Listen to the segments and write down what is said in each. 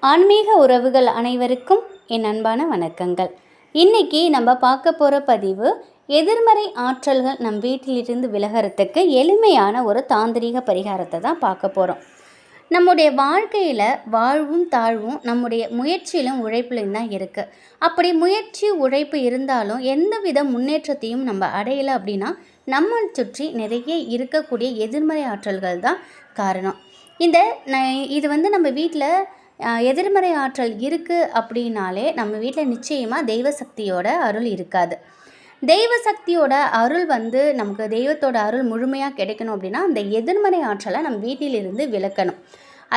ஆன்மீக உறவுகள் அனைவருக்கும் என் அன்பான வணக்கங்கள். இன்னைக்கு நம்ம பார்க்க போகிற பதிவு எதிர்மறை ஆற்றல்கள் நம் வீட்டிலிருந்து விலகிறதுக்கு எளிமையான ஒரு தாந்திரிக பரிகாரத்தை தான் பார்க்க போகிறோம். நம்முடைய வாழ்க்கையில் வாழ்வும் தாழ்வும் நம்முடைய முயற்சியிலும் உழைப்பிலும் தான் இருக்குது. அப்படி முயற்சி உழைப்பு இருந்தாலும் எந்தவித முன்னேற்றத்தையும் நம்ம அடையலை அப்படின்னா நம்ம சுற்றி நிறைய இருக்கக்கூடிய எதிர்மறை ஆற்றல்கள் தான் காரணம். இது நம்ம வீட்டில் எதிர்மறை ஆற்றல் இருக்குது அப்படின்னாலே நம்ம வீட்டில் நிச்சயமாக தெய்வ சக்தியோட அருள் இருக்காது. தெய்வ சக்தியோட அருள் நமக்கு தெய்வத்தோட அருள் முழுமையாக கிடைக்கணும் அப்படின்னா அந்த எதிர்மறை ஆற்றலை நம்ம வீட்டிலிருந்து விலக்கணும்.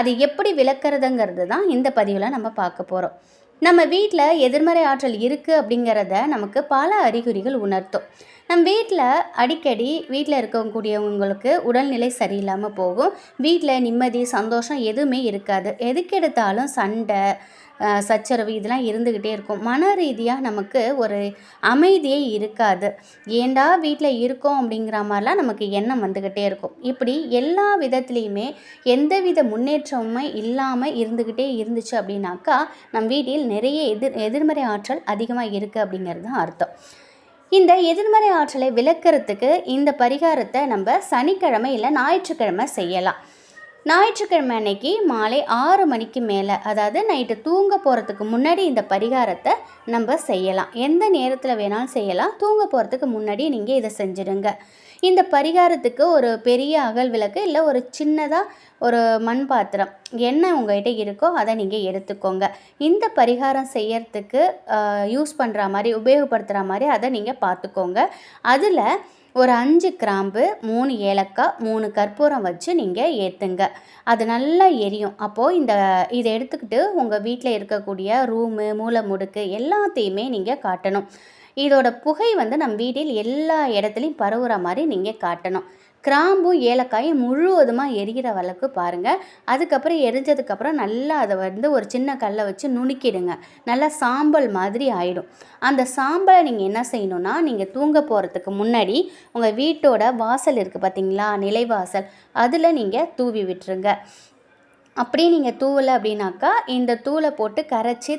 அது எப்படி விலக்கிறதுங்கிறது தான் இந்த பதிவில் நம்ம பார்க்க போகிறோம். நம்ம வீட்டில் எதிர்மறை ஆற்றல் இருக்குது அப்படிங்கிறத நமக்கு பல அறிகுறிகள் உணர்த்தும். நம்ம வீட்டில் அடிக்கடி வீட்டில் இருக்கக்கூடியவங்களுக்கு உடல்நிலை சரியில்லாமல் போகும். வீட்டில் நிம்மதி சந்தோஷம் எதுவுமே இருக்காது. எதுக்கெடுத்தாலும் சண்டை சச்சரவு இதெல்லாம் இருந்துக்கிட்டே இருக்கும். மன ரீதியாக நமக்கு ஒரு அமைதியே இருக்காது. ஏண்டா வீட்டில் இருக்கோம் அப்படிங்கிற மாதிரிலாம் நமக்கு எண்ணம் வந்துக்கிட்டே இருக்கும். இப்படி எல்லா விதத்துலேயுமே எந்தவித முன்னேற்றமுமே இல்லாமல் இருந்துக்கிட்டே இருந்துச்சு அப்படின்னாக்கா நம் வீட்டில் நிறைய எதிர்மறை ஆற்றல் அதிகமாக இருக்குது அப்படிங்கிறது தான் அர்த்தம். இந்த எதிர்மறை ஆற்றலை விலக்கிறதுக்கு இந்த பரிகாரத்தை நம்ம சனிக்கிழமை இல்லை ஞாயிற்றுக்கிழமை செய்யலாம். ஞாயிற்றுக்கிழமை அன்னைக்கு மாலை 6 மணிக்கு மேலே, அதாவது நைட்டு தூங்க போகிறதுக்கு முன்னாடி இந்த பரிகாரத்தை நம்ம செய்யலாம். எந்த நேரத்தில் வேணாலும் செய்யலாம். தூங்க போகிறதுக்கு முன்னாடி நீங்கள் இதை செஞ்சுடுங்க. இந்த பரிகாரத்துக்கு ஒரு பெரிய அகல் விளக்கு இல்லை ஒரு சின்னதாக ஒரு மண் பாத்திரம் என்ன உங்கள்கிட்ட இருக்கோ அதை நீங்கள் எடுத்துக்கோங்க. இந்த பரிகாரம் செய்யறதுக்கு யூஸ் பண்ணுற மாதிரி உபயோகப்படுத்துகிற மாதிரி அதை நீங்கள் பார்த்துக்கோங்க. அதில் ஒரு 5 கிராம்பு 3 ஏலக்காய் 3 கற்பூரம் வச்சு நீங்கள் ஏற்றுங்க. அது நல்லா எரியும். அப்போது இதை எடுத்துக்கிட்டு உங்கள் வீட்டில் இருக்கக்கூடிய ரூமு மூலை முடுக்கு எல்லாத்தையுமே நீங்கள் காட்டணும். இதோட புகை நம்ம வீட்டில் எல்லா இடத்துலையும் பரவுற மாதிரி நீங்கள் காட்டணும். கிராம்பும் ஏலக்காயும் முழுவதுமாக எரிகிற அளவுக்கு பாருங்கள். அதுக்கப்புறம் எரிஞ்சதுக்கப்புறம் நல்லா அதை ஒரு சின்ன கல்லை வச்சு நுணுக்கிடுங்க. நல்லா சாம்பல் மாதிரி ஆகிடும். அந்த சாம்பலை நீங்கள் என்ன செய்யணுன்னா, நீங்கள் தூங்க போகிறதுக்கு முன்னாடி உங்கள் வீட்டோட வாசல் இருக்குது பார்த்தீங்களா, நிலைவாசல், அதில் நீங்கள் தூவி விட்டுருங்க. அப்படியே நீங்கள் தூவலை அப்படின்னாக்கா இந்த தூளை போட்டு கரைச்சி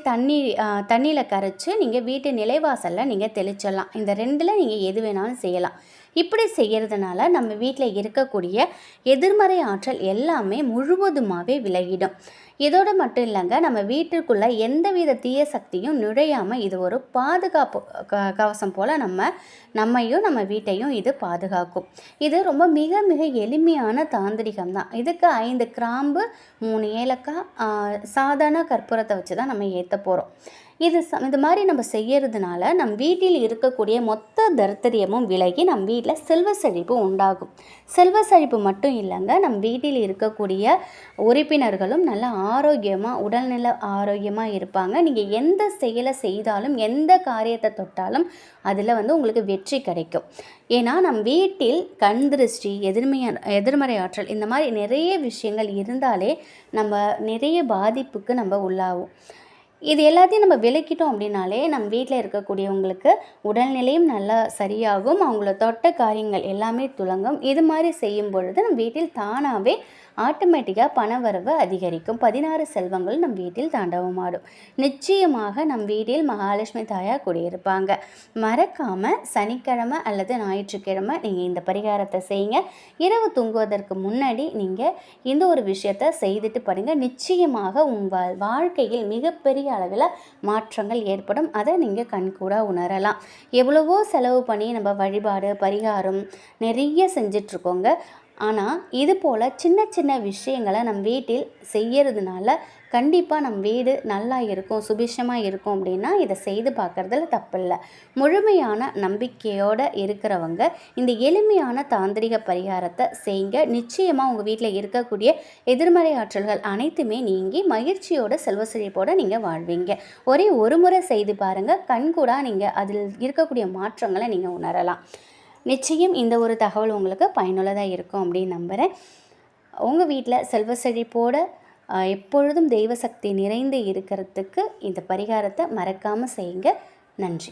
தண்ணியில் கரைச்சி நீங்கள் வீட்டு நிலைவாசலில் நீங்கள் தெளிச்சிடலாம். இந்த 2ல் நீங்கள் எது வேணாலும் செய்யலாம். இப்படி செய்கிறதுனால நம்ம வீட்டில் இருக்கக்கூடிய எதிர்மறை ஆற்றல் எல்லாமே முழுவதுமாகவே விலகிடும். இதோடு மட்டும் இல்லைங்க, நம்ம வீட்டுக்குள்ளே எந்தவித தீய சக்தியும் நுழையாமல் இது ஒரு பாதுகாப்பு கவசம் போல் நம்மையும் நம்ம வீட்டையும் இது பாதுகாக்கும். இது ரொம்ப மிக மிக எளிமையான தாந்திரிகம் தான். இதுக்கு 5 கிராம்பு 3 ஏலக்காய் சாதாரண கற்பூரத்தை வச்சு தான் நம்ம ஏற்ற போகிறோம். இது மாதிரி நம்ம செய்யறதுனால நம் வீட்டில் இருக்கக்கூடிய மொத்த தரித்திரியமும் விலகி நம் வீட்டில் செல்வ செழிப்பு உண்டாகும். செல்வ செழிப்பு மட்டும் இல்லைங்க, நம் வீட்டில் இருக்கக்கூடிய உறுப்பினர்களும் நல்ல ஆரோக்கியமாக உடல்நல ஆரோக்கியமாக இருப்பாங்க. நீங்கள் எந்த செயலை செய்தாலும் எந்த காரியத்தை தொட்டாலும் அதில் உங்களுக்கு வெற்றி கிடைக்கும். ஏன்னா நம் வீட்டில் கண் திருஷ்டி எதிர்மறை ஆற்றல் இந்த மாதிரி நிறைய விஷயங்கள் இருந்தாலே நம்ம நிறைய பாதிப்புக்கு நம்ம உள்ளாகும். இது எல்லாத்தையும் நம்ம விலக்கிட்டோம் அப்படின்னாலே நம்ம வீட்டில் இருக்கக்கூடியவங்களுக்கு உடல்நிலையும் நல்லா சரியாகும். அவங்கள தொட்ட காரியங்கள் எல்லாமே துலங்கும். இது மாதிரி செய்யும் பொழுது நம்ம வீட்டில் தானாகவே ஆட்டோமேட்டிக்காக பணவரவு அதிகரிக்கும். 16 செல்வங்கள் நம் வீட்டில் தாண்டவமாடும். நிச்சயமாக நம் வீட்டில் மகாலட்சுமி தாயார் குடியிருப்பாங்க. மறக்காமல் சனிக்கிழமை அல்லது ஞாயிற்றுக்கிழமை நீங்கள் இந்த பரிகாரத்தை செய்யுங்க. இரவு தூங்குவதற்கு முன்னாடி நீங்கள் இந்த ஒரு விஷயத்தை செய்துட்டு படுங்க. நிச்சயமாக உங்கள் வாழ்க்கையில் மிகப்பெரிய அளவில் மாற்றங்கள் ஏற்படும். அதை நீங்கள் கண்கூட உணரலாம். எவ்வளவோ செலவு பண்ணி நம்ம வழிபாடு பரிகாரம் நிறைய செஞ்சிட்ருக்கோங்க. ஆனால் இது போல் சின்ன சின்ன விஷயங்களை நம் வீட்டில் செய்யறதுனால கண்டிப்பாக நம் வீடு நல்லா இருக்கும், சுபிஷமாக இருக்கும். அப்படின்னா இதை செய்து பார்க்குறதுல தப்பில்லை. முழுமையான நம்பிக்கையோடு இருக்கிறவங்க இந்த எளிமையான தாந்திரிக பரிகாரத்தை செய்யுங்க. நிச்சயமாக உங்கள் வீட்டில் இருக்கக்கூடிய எதிர்மறை ஆற்றல்கள் அனைத்துமே நீங்கி மகிழ்ச்சியோட செல்வ செழிப்போடு நீங்கள் வாழ்வீங்க. ஒரே ஒரு முறை செய்து பாருங்கள். கண்கூடா நீங்கள் அதில் இருக்கக்கூடிய மாற்றங்களை நீங்கள் உணரலாம். நிச்சயம் இந்த ஒரு தகவல் உங்களுக்கு பயனுள்ளதாக இருக்கும் அப்படின்னு நம்புகிறேன். உங்கள் வீட்டில் செல்வ செழிப்போடு எப்பொழுதும் தெய்வ சக்தி நிறைந்து இருக்கிறதுக்கு இந்த பரிகாரத்தை மறக்காமல் செய்யுங்க. நன்றி.